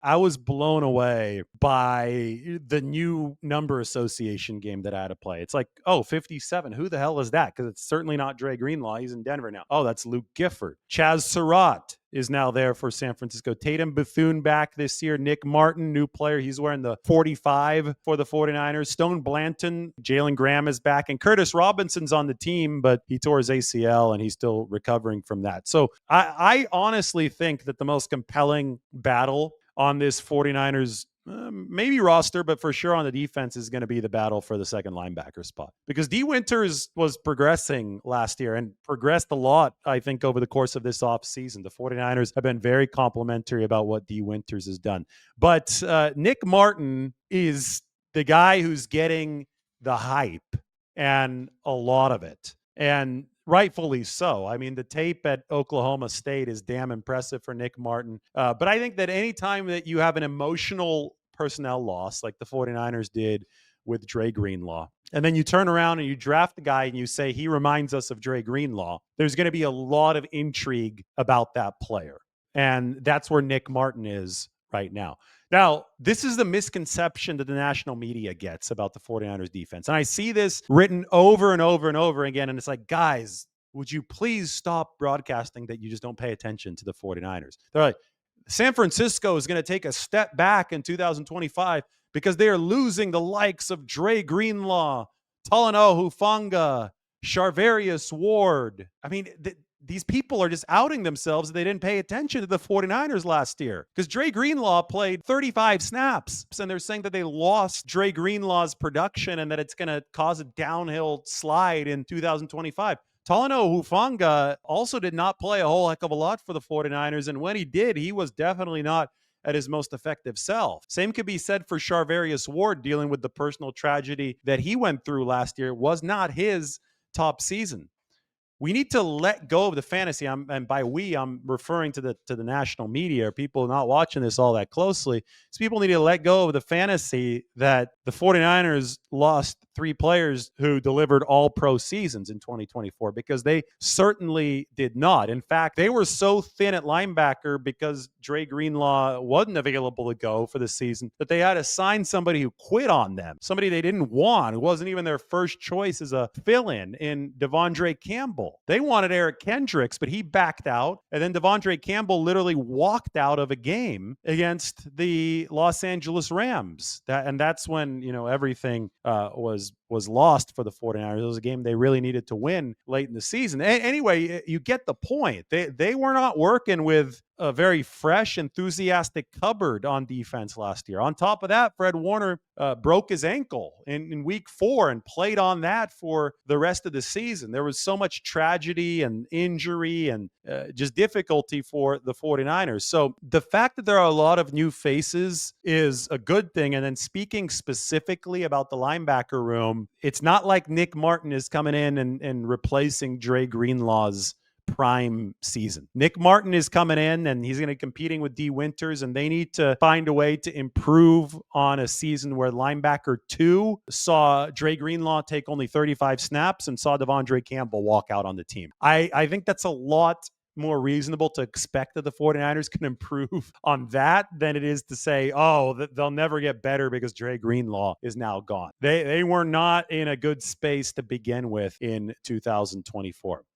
I was blown away by the new number association game that I had to play. It's like, oh, 57. Who the hell is that? Because it's certainly not Dre Greenlaw. He's in Denver now. Oh, that's Luke Gifford. Chaz Surratt is now there for San Francisco. Tatum Bethune back this year. Nick Martin, new player. He's wearing the 45 for the 49ers. Stone Blanton, Jalen Graham is back. And Curtis Robinson's on the team, but he tore his ACL and he's still recovering from that. So I honestly think that the most compelling battle on this 49ers maybe roster, but for sure on the defense is going to be the battle for the second linebacker spot. Because D. Winters was progressing last year and progressed a lot, I think, over the course of this offseason. The 49ers have been very complimentary about what D. Winters has done. But Nick Martin is the guy who's getting the hype and a lot of it. And rightfully so. I mean, the tape at Oklahoma State is damn impressive for Nick Martin. But I think that anytime that you have an emotional personnel loss like the 49ers did with Dre Greenlaw, and then you turn around and you draft the guy and you say he reminds us of Dre Greenlaw, there's going to be a lot of intrigue about that player. And that's where Nick Martin is right now. Now, this is the misconception that the national media gets about the 49ers defense. And I see this written over and over and over again. And it's like, guys, would you please stop broadcasting that you just don't pay attention to the 49ers? They're like, San Francisco is going to take a step back in 2025 because they are losing the likes of Dre Greenlaw, Talanoa Hufanga, Charvarius Ward. I mean, these people are just outing themselves. They didn't pay attention to the 49ers last year because Dre Greenlaw played 35 snaps. And they're saying that they lost Dre Greenlaw's production and that it's going to cause a downhill slide in 2025. Talanoa Hufanga also did not play a whole heck of a lot for the 49ers. And when he did, he was definitely not at his most effective self. Same could be said for Charvarius Ward, dealing with the personal tragedy that he went through last year. It was not his top season. We need to let go of the fantasy. And by we, I'm referring to the national media, or people not watching this all that closely. So people need to let go of the fantasy that the 49ers lost 3 players who delivered all pro seasons in 2024, because they certainly did not. In fact, they were so thin at linebacker because Dre Greenlaw wasn't available to go for the season that they had to sign somebody who quit on them, somebody they didn't want, who wasn't even their first choice as a fill-in in Devondre Campbell. They wanted Eric Kendricks, but he backed out. And then Devondre Campbell literally walked out of a game against the Los Angeles Rams. That's when, everything was lost for the 49ers. It was a game they really needed to win late in the season. Anyway, you get the point. They were not working with a very fresh, enthusiastic cupboard on defense last year. On top of that, Fred Warner broke his ankle in week 4 and played on that for the rest of the season. There was so much tragedy and injury and just difficulty for the 49ers. So the fact that there are a lot of new faces is a good thing. And then speaking specifically about the linebacker room, it's not like Nick Martin is coming in and replacing Dre Greenlaw's prime season. Nick Martin is coming in and he's going to be competing with D. Winters, and they need to find a way to improve on a season where linebacker 2 saw Dre Greenlaw take only 35 snaps and saw Devondre Campbell walk out on the team. I think that's a lot more reasonable to expect that the 49ers can improve on that than it is to say, they'll never get better because Dre Greenlaw is now gone. They were not in a good space to begin with in 2024.